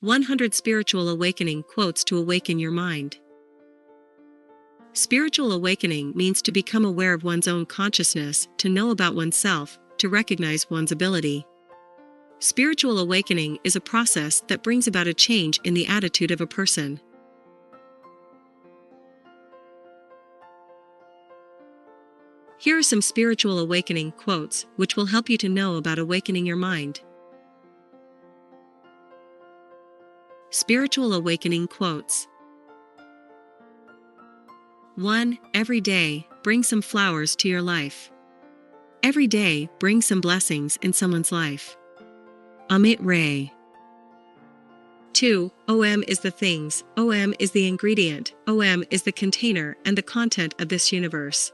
100 Spiritual Awakening Quotes to Awaken Your Mind. Spiritual awakening means to become aware of one's own consciousness, to know about oneself, to recognize one's ability. Spiritual awakening is a process that brings about a change in the attitude of a person. Here are some spiritual awakening quotes, which will help you to know about awakening your mind. Spiritual awakening quotes. 1. Every day, bring some flowers to your life. Every day, bring some blessings in someone's life. Amit Ray. 2. OM is the things, OM is the ingredient, OM is the container and the content of this universe.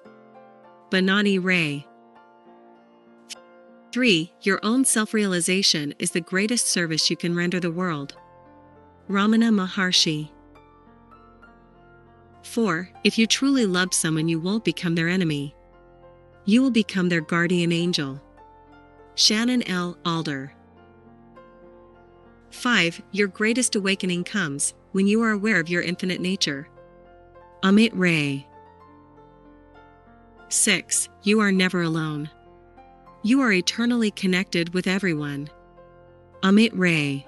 Banani Ray. 3. Your own self-realization is the greatest service you can render the world. Ramana Maharshi. 4. If you truly love someone, you won't become their enemy. You will become their guardian angel. Shannon L. Alder. 5. Your greatest awakening comes when you are aware of your infinite nature. Amit Ray. 6. You are never alone. You are eternally connected with everyone. Amit Ray.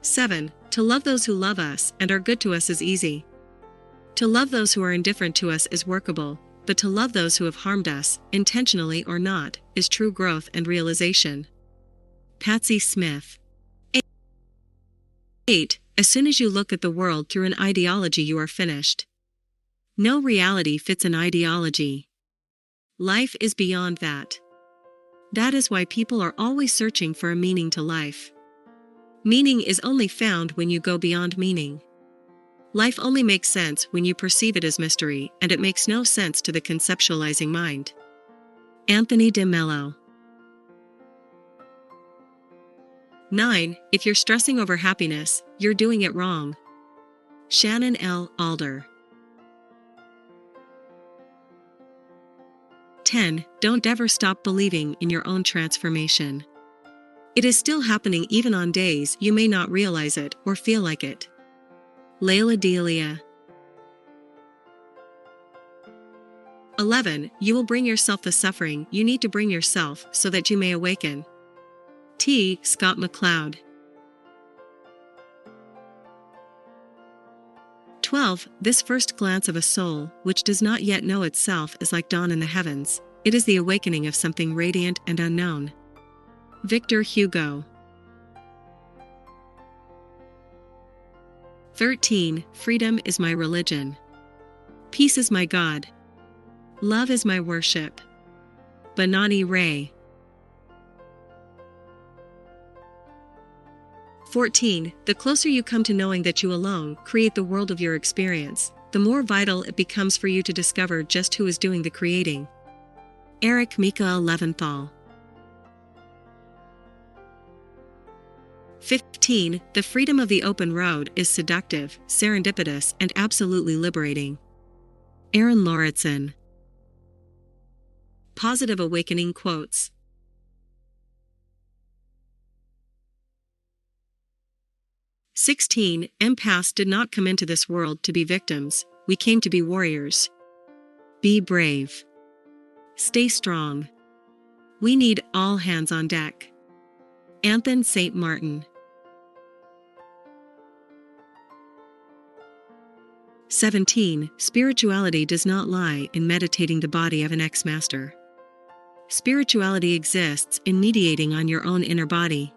7. To love those who love us and are good to us is easy. To love those who are indifferent to us is workable, but to love those who have harmed us, intentionally or not, is true growth and realization. Patsy Smith. 8. As soon as you look at the world through an ideology, you are finished. No reality fits an ideology. Life is beyond that. That is why people are always searching for a meaning to life. Meaning is only found when you go beyond meaning. Life only makes sense when you perceive it as mystery, and it makes no sense to the conceptualizing mind. Anthony de Mello. 9. If you're stressing over happiness, you're doing it wrong. Shannon L. Alder. 10. Don't ever stop believing in your own transformation. It is still happening even on days you may not realize it or feel like it. Layla Delia. 11. You will bring yourself the suffering you need to bring yourself so that you may awaken. T. Scott McCloud. 12. This first glance of a soul, which does not yet know itself, is like dawn in the heavens. It is the awakening of something radiant and unknown. Victor Hugo. 13. Freedom is my religion. Peace is my God. Love is my worship. Banani Ray. 14. The closer you come to knowing that you alone create the world of your experience, the more vital it becomes for you to discover just who is doing the creating. Eric Mika Leventhal. 15. The freedom of the open road is seductive, serendipitous, and absolutely liberating. Aaron Lauritsen. Positive awakening quotes. 16. Empaths did not come into this world to be victims, we came to be warriors. Be brave. Stay strong. We need all hands on deck. Anthony St. Martin. 17. Spirituality does not lie in meditating the body of an ex-master. Spirituality exists in mediating on your own inner body.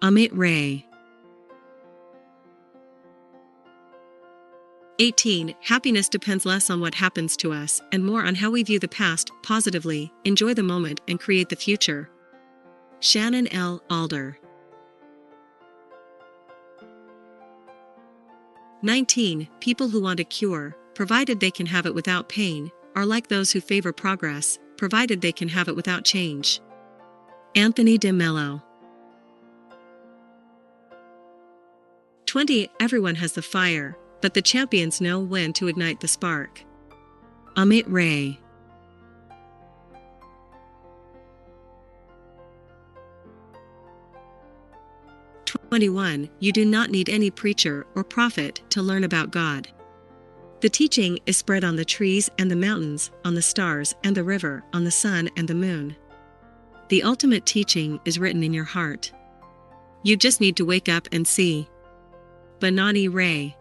Amit Ray. 18. Happiness depends less on what happens to us and more on how we view the past positively, enjoy the moment, and create the future. Shannon L. Alder. 19. People who want a cure, provided they can have it without pain, are like those who favor progress, provided they can have it without change. Anthony de Mello. 20. Everyone has the fire, but the champions know when to ignite the spark. Amit Ray. 21. 21. You do not need any preacher or prophet to learn about God. The teaching is spread on the trees and the mountains, on the stars and the river, on the sun and the moon. The ultimate teaching is written in your heart. You just need to wake up and see. Banani Ray.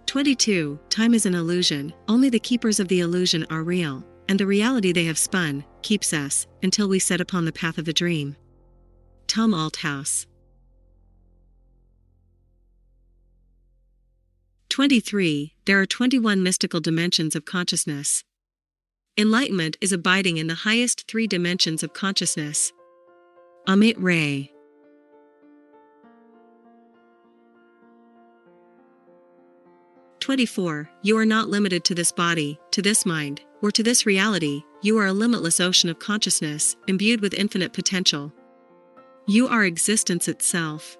22. Time is an illusion, only the keepers of the illusion are real, and the reality they have spun keeps us until we set upon the path of the dream. Tom Althouse. 23. There are 21 mystical dimensions of consciousness. Enlightenment is abiding in the highest 3 dimensions of consciousness. Amit Ray. 24. You are not limited to this body, to this mind, or to this reality. You are a limitless ocean of consciousness, imbued with infinite potential. You are existence itself.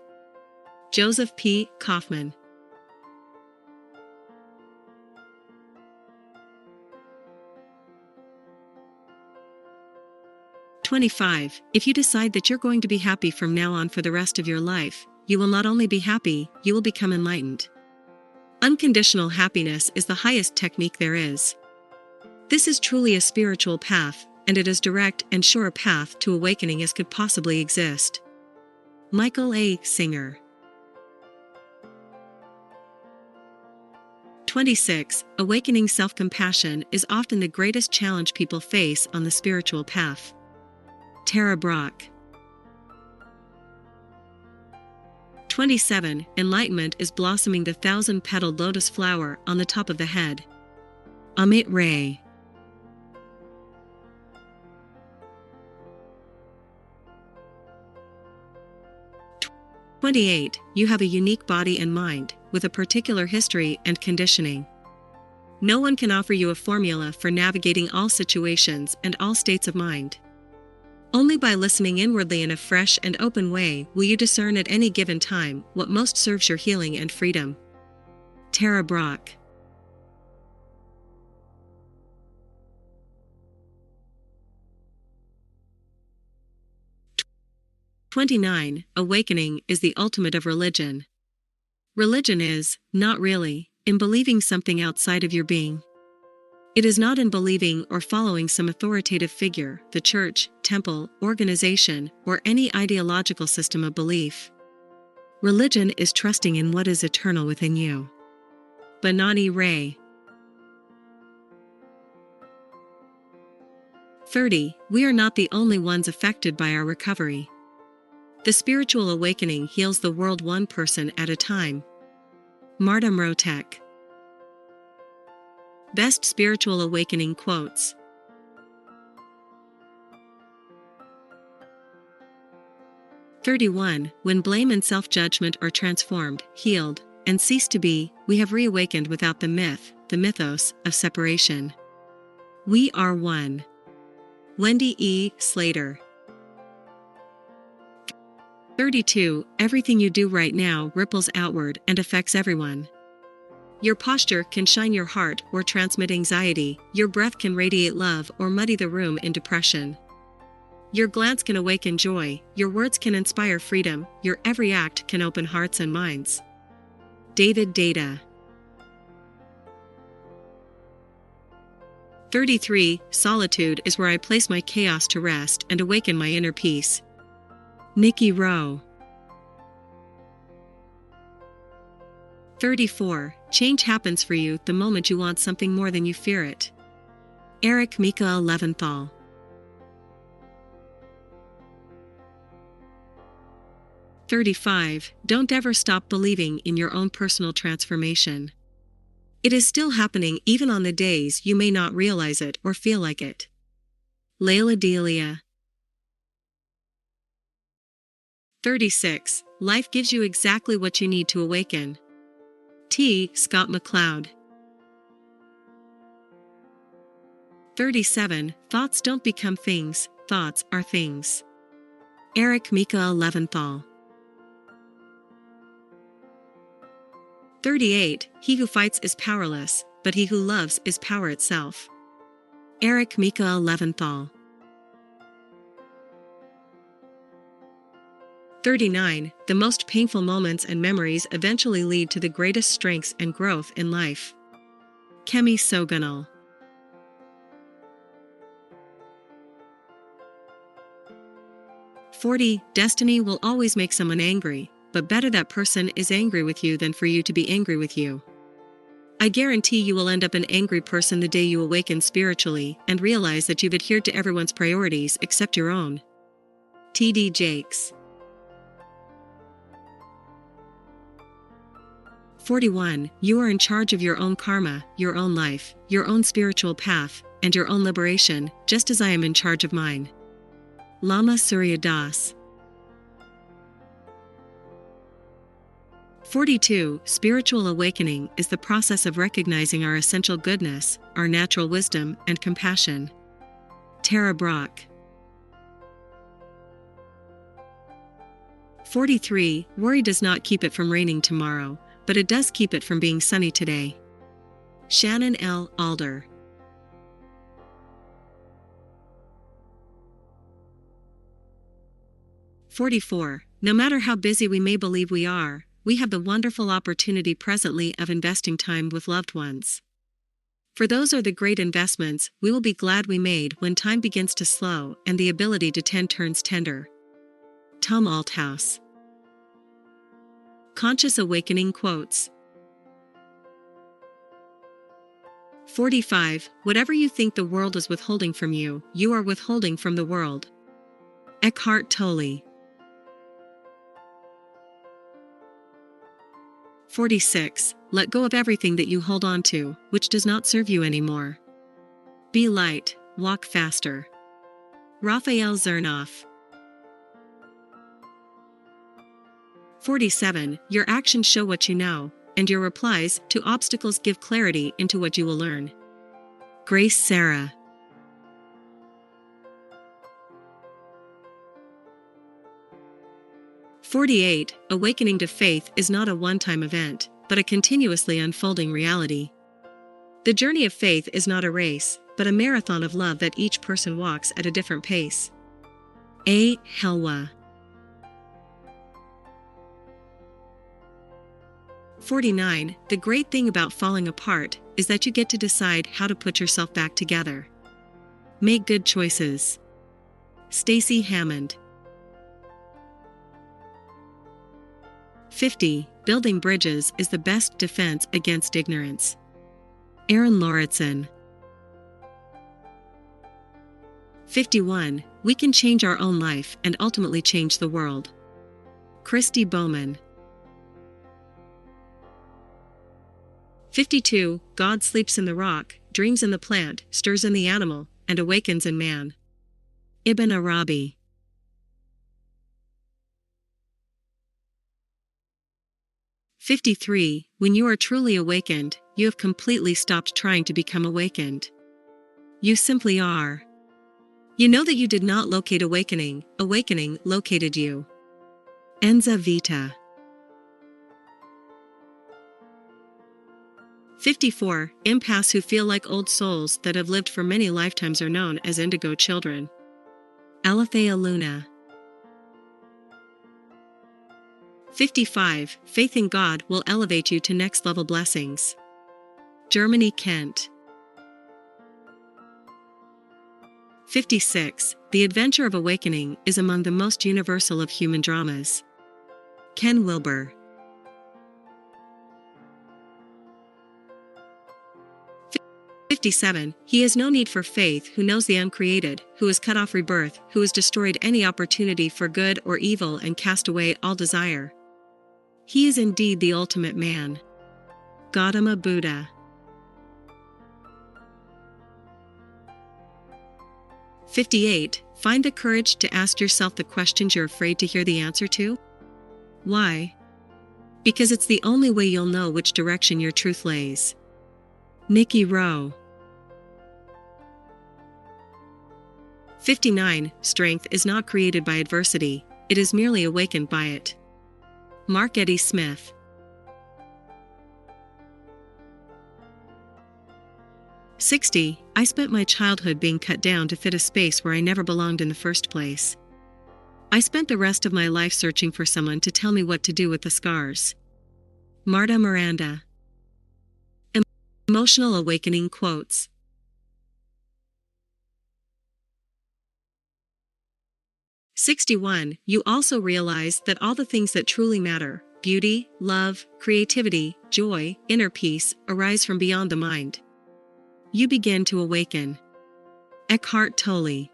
Joseph P. Kaufman. 25. If you decide that you're going to be happy from now on for the rest of your life, you will not only be happy, you will become enlightened. Unconditional happiness is the highest technique there is. This is truly a spiritual path, and it is direct and sure a path to awakening as could possibly exist. Michael A. Singer. 26. Awakening self-compassion is often the greatest challenge people face on the spiritual path. Tara Brach. 27. Enlightenment is blossoming the 1,000-petaled lotus flower on the top of the head. Amit Ray. 28. You have a unique body and mind, with a particular history and conditioning. No one can offer you a formula for navigating all situations and all states of mind. Only by listening inwardly in a fresh and open way will you discern at any given time what most serves your healing and freedom. Tara Brach. 29. Awakening is the ultimate of religion. Religion is, not really, in believing something outside of your being. It is not in believing or following some authoritative figure, the church, temple, organization, or any ideological system of belief. Religion is trusting in what is eternal within you. Banani Ray. 30. We are not the only ones affected by our recovery. The spiritual awakening heals the world one person at a time. Marta Mrotek. Best Spiritual Awakening Quotes. 31. When blame and self-judgment are transformed, healed, and cease to be, we have reawakened without the myth, the mythos, of separation. We are one. Wendy E. Slater. 32. Everything you do right now ripples outward and affects everyone. Your posture can shine your heart or transmit anxiety, your breath can radiate love or muddy the room in depression. Your glance can awaken joy, your words can inspire freedom, your every act can open hearts and minds. David Data. 33. Solitude is where I place my chaos to rest and awaken my inner peace. Nikki Rowe. 34. Change happens for you the moment you want something more than you fear it. Eric Mika Leventhal. 35. Don't ever stop believing in your own personal transformation. It is still happening even on the days you may not realize it or feel like it. Layla Delia. 36. Life gives you exactly what you need to awaken. T. Scott McCloud. 37. Thoughts don't become things, thoughts are things. Eric Mika Leventhal. 38. He who fights is powerless, but he who loves is power itself. Eric Mika Leventhal. 39. The most painful moments and memories eventually lead to the greatest strengths and growth in life. Kemi Soganal. 40. Destiny will always make someone angry, but better that person is angry with you than for you to be angry with you. I guarantee you will end up an angry person the day you awaken spiritually and realize that you've adhered to everyone's priorities except your own. T.D. Jakes. 41. You are in charge of your own karma, your own life, your own spiritual path, and your own liberation, just as I am in charge of mine. Lama Surya Das. 42. Spiritual awakening is the process of recognizing our essential goodness, our natural wisdom, and compassion. Tara Brach. 43. Worry does not keep it from raining tomorrow, but it does keep it from being sunny today. Shannon L. Alder. 44. No matter how busy we may believe we are, we have the wonderful opportunity presently of investing time with loved ones. For those are the great investments we will be glad we made when time begins to slow and the ability to tend turns tender. Tom Althouse. Conscious Awakening Quotes. 45. Whatever you think the world is withholding from you, you are withholding from the world. Eckhart Tolle. 46. Let go of everything that you hold on to, which does not serve you anymore. Be light, walk faster. Raphael Zernoff. 47. Your actions show what you know, and your replies to obstacles give clarity into what you will learn. Grace Sarah. 48. Awakening to faith is not a one-time event, but a continuously unfolding reality. The journey of faith is not a race, but a marathon of love that each person walks at a different pace. A. Helwa. 49. The great thing about falling apart is that you get to decide how to put yourself back together. Make good choices. Stacy Hammond. 50. Building bridges is the best defense against ignorance. Aaron Lauritsen. 51. We can change our own life and ultimately change the world. Christy Bowman. 52. God sleeps in the rock, dreams in the plant, stirs in the animal, and awakens in man. Ibn Arabi. 53. When you are truly awakened, you have completely stopped trying to become awakened. You simply are. You know that you did not locate awakening, awakening located you. Enza Vita. 54. Impasse who feel like old souls that have lived for many lifetimes are known as indigo children. Alethea Luna. 55. Faith in God will elevate you to next level blessings. Germany Kent. 56. The adventure of awakening is among the most universal of human dramas. Ken Wilber. 57. He has no need for faith who knows the uncreated, who has cut off rebirth, who has destroyed any opportunity for good or evil and cast away all desire. He is indeed the ultimate man. Gautama Buddha. 58. Find the courage to ask yourself the questions you're afraid to hear the answer to. Why? Because it's the only way you'll know which direction your truth lays. Nikki Rowe. 59. Strength is not created by adversity, it is merely awakened by it. Mark Eddy Smith. 60. I spent my childhood being cut down to fit a space where I never belonged in the first place. I spent the rest of my life searching for someone to tell me what to do with the scars. Marta Miranda. Emotional Awakening quotes. "61. You also realize that all the things that truly matter, beauty, love, creativity, joy, inner peace, arise from beyond the mind. You begin to awaken." Eckhart Tolle.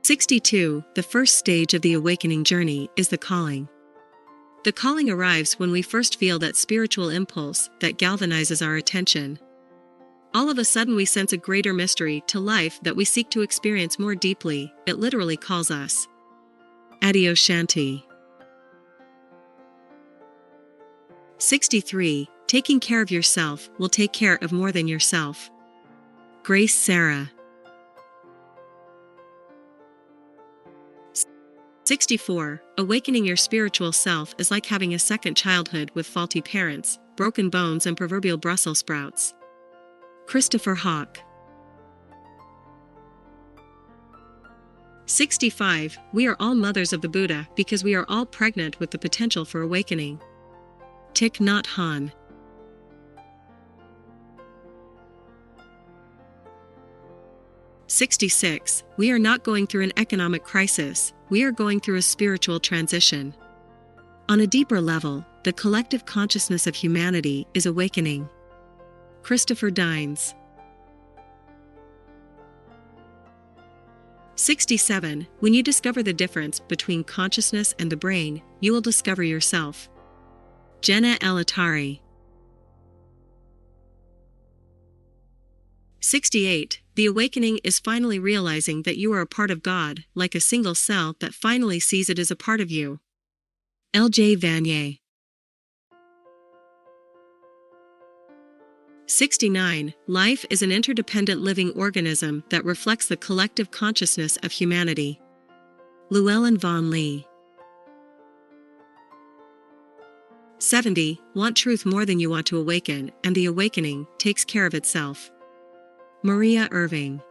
62. The first stage of the awakening journey is the calling. The calling arrives when we first feel that spiritual impulse that galvanizes our attention. All of a sudden we sense a greater mystery to life that we seek to experience more deeply. It literally calls us. Adios Shanti. 63. Taking care of yourself will take care of more than yourself. Grace Sarah. 64. Awakening your spiritual self is like having a second childhood with faulty parents, broken bones and proverbial Brussels sprouts. Christopher Hawk. 65. We are all mothers of the Buddha because we are all pregnant with the potential for awakening. Thich Nhat Hanh. 66. We are not going through an economic crisis, we are going through a spiritual transition. On a deeper level, the collective consciousness of humanity is awakening. Christopher Dines. 67. When you discover the difference between consciousness and the brain, you will discover yourself. Jenna Elitari. 68. The awakening is finally realizing that you are a part of God, like a single cell that finally sees it as a part of you. L.J. Vanier. 69. Life is an interdependent living organism that reflects the collective consciousness of humanity. Llewellyn Vaughan Lee. 70. Want truth more than you want to awaken, and the awakening takes care of itself. Maria Irving.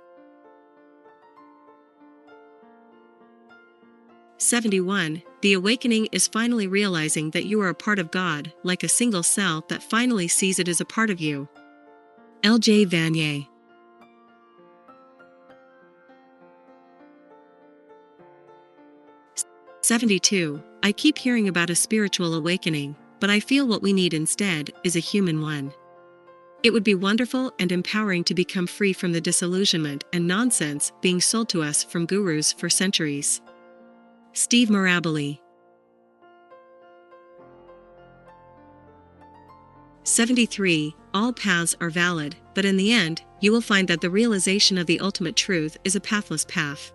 71. The awakening is finally realizing that you are a part of God, like a single cell that finally sees it as a part of you. L.J. Vanier. 72. I keep hearing about a spiritual awakening, but I feel what we need instead is a human one. It would be wonderful and empowering to become free from the disillusionment and nonsense being sold to us from gurus for centuries. Steve Mirabile. 73. All paths are valid, but in the end, you will find that the realization of the ultimate truth is a pathless path.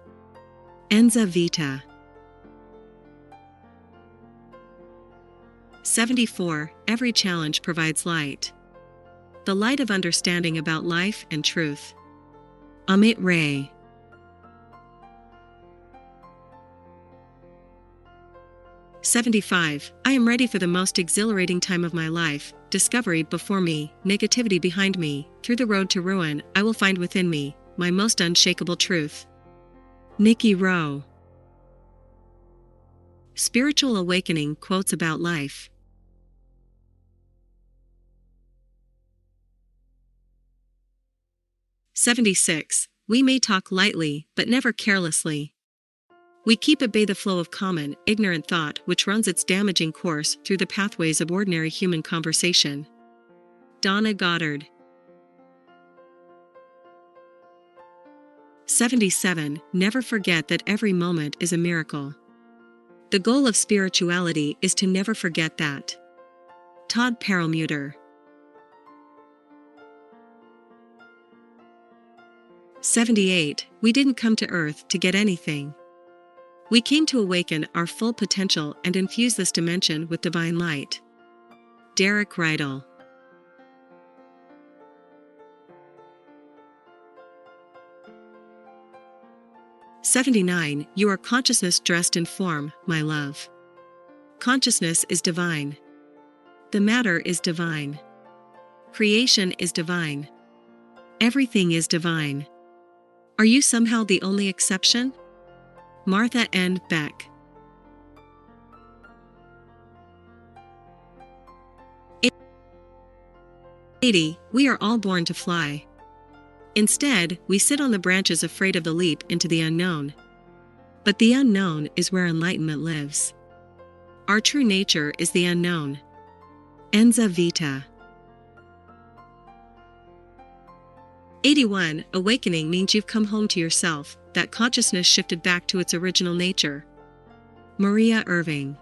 Enza Vita. 74. Every challenge provides light. The light of understanding about life and truth. Amit Ray. 75. I am ready for the most exhilarating time of my life, discovery before me, negativity behind me, through the road to ruin, I will find within me, my most unshakable truth. Nikki Rowe. Spiritual Awakening quotes about life. 76. We may talk lightly, but never carelessly. We keep at bay the flow of common, ignorant thought which runs its damaging course through the pathways of ordinary human conversation. Donna Goddard. 77. Never forget that every moment is a miracle. The goal of spirituality is to never forget that. Todd Perlmutter. 78. We didn't come to Earth to get anything. We came to awaken our full potential and infuse this dimension with divine light. Derek Rydell. 79. You are consciousness dressed in form, my love. Consciousness is divine. The matter is divine. Creation is divine. Everything is divine. Are you somehow the only exception? Martha N. Beck. 80. We are all born to fly. Instead, we sit on the branches afraid of the leap into the unknown. But the unknown is where enlightenment lives. Our true nature is the unknown. Enza Vita. 81. Awakening means you've come home to yourself, that consciousness shifted back to its original nature. Maria Irving.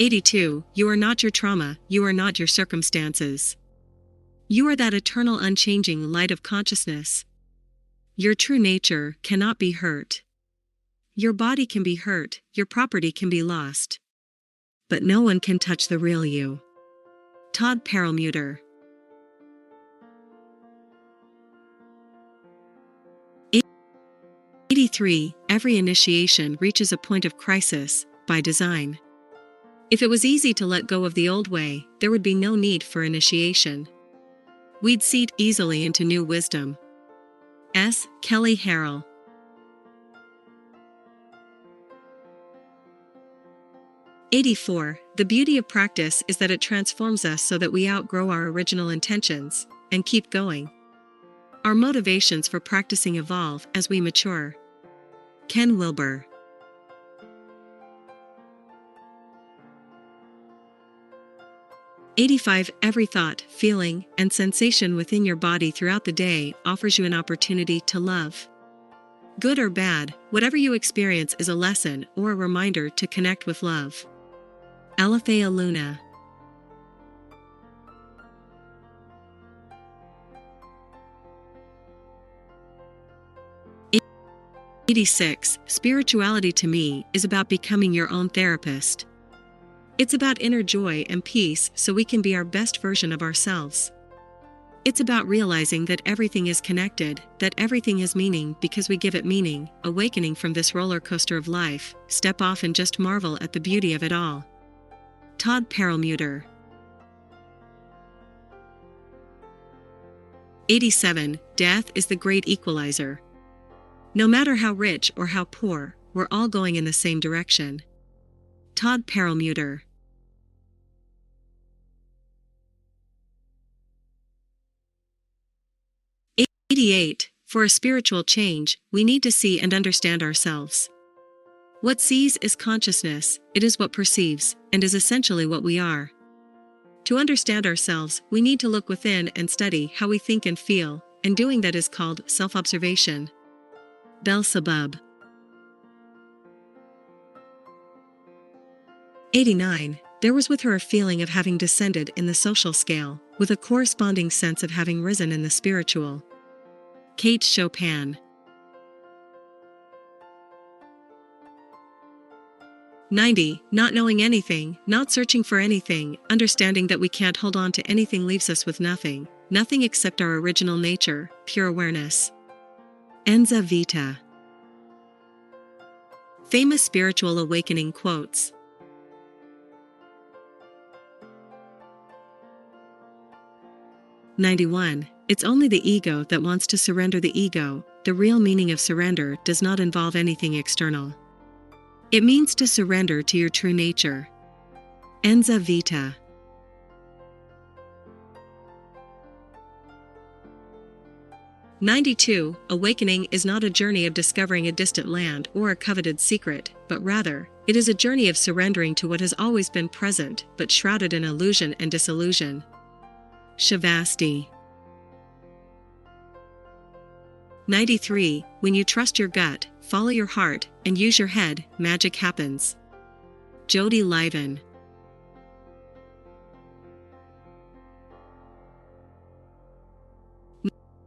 82. You are not your trauma, you are not your circumstances. You are that eternal unchanging light of consciousness. Your true nature cannot be hurt. Your body can be hurt, your property can be lost. But no one can touch the real you. Todd Perlmutter. 83. Every initiation reaches a point of crisis, by design. If it was easy to let go of the old way, there would be no need for initiation. We'd seed easily into new wisdom. S. Kelly Harrell. 84. The beauty of practice is that it transforms us so that we outgrow our original intentions, and keep going. Our motivations for practicing evolve as we mature. Ken Wilber. 85. Every thought, feeling, and sensation within your body throughout the day offers you an opportunity to love. Good or bad, whatever you experience is a lesson or a reminder to connect with love. Alafea Luna. 86. Spirituality to me is about becoming your own therapist. It's about inner joy and peace so we can be our best version of ourselves. It's about realizing that everything is connected, that everything has meaning because we give it meaning, awakening from this roller coaster of life, step off and just marvel at the beauty of it all. Todd Perlmutter. 87. Death is the great equalizer. No matter how rich or how poor, we're all going in the same direction. Todd Perlmutter. 88. For a spiritual change, we need to see and understand ourselves. What sees is consciousness, it is what perceives, and is essentially what we are. To understand ourselves, we need to look within and study how we think and feel, and doing that is called self-observation. Beelzebub. 89. There was with her a feeling of having descended in the social scale, with a corresponding sense of having risen in the spiritual. Kate Chopin. 90. Not knowing anything, not searching for anything, understanding that we can't hold on to anything leaves us with nothing, nothing except our original nature, pure awareness. Enza Vita. Famous spiritual awakening quotes. 91. It's only the ego that wants to surrender the ego. The real meaning of surrender does not involve anything external. It means to surrender to your true nature. Enza Vita. 92. Awakening is not a journey of discovering a distant land or a coveted secret, but rather, it is a journey of surrendering to what has always been present, but shrouded in illusion and disillusion. Shavasti. 93. When you trust your gut, follow your heart, and use your head, magic happens. Jody Liven.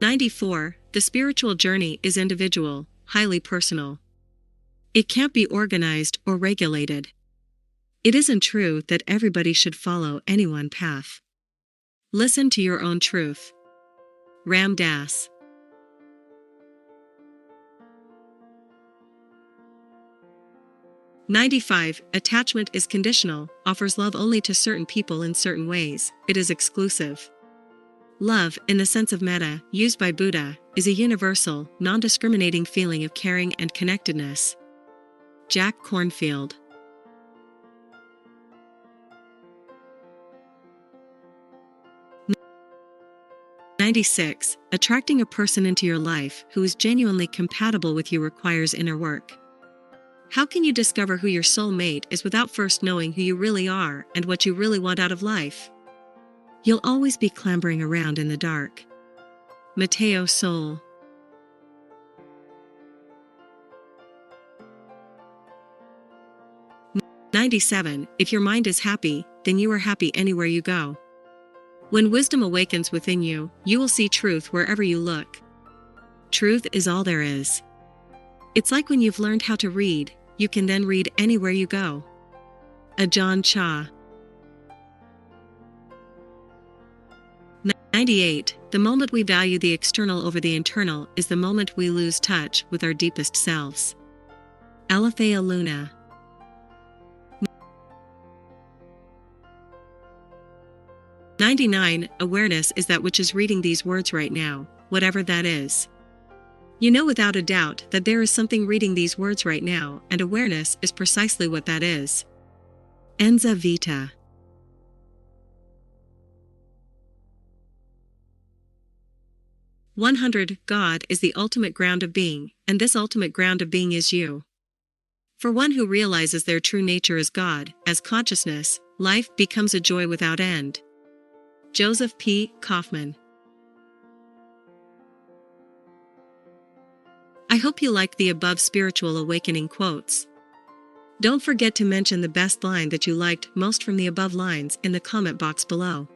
94. The spiritual journey is individual, highly personal. It can't be organized or regulated. It isn't true that everybody should follow any one path. Listen to your own truth. Ram Dass. 95. Attachment is conditional, offers love only to certain people in certain ways, it is exclusive. Love, in the sense of metta, used by Buddha, is a universal, non-discriminating feeling of caring and connectedness. Jack Kornfield. 96. Attracting a person into your life who is genuinely compatible with you requires inner work. How can you discover who your soulmate is without first knowing who you really are and what you really want out of life? You'll always be clambering around in the dark. Mateo Sol. 97. If your mind is happy, then you are happy anywhere you go. When wisdom awakens within you, you will see truth wherever you look. Truth is all there is. It's like when you've learned how to read, you can then read anywhere you go. Ajahn Chah. 98. The moment we value the external over the internal is the moment we lose touch with our deepest selves. Alethea Luna. 99. Awareness is that which is reading these words right now, whatever that is. You know without a doubt that there is something reading these words right now, and awareness is precisely what that is. Enza Vita. 100. God is the ultimate ground of being, and this ultimate ground of being is you. For one who realizes their true nature as God, as consciousness, life becomes a joy without end. Joseph P. Kaufman. I hope you liked the above spiritual awakening quotes. Don't forget to mention the best line that you liked most from the above lines in the comment box below.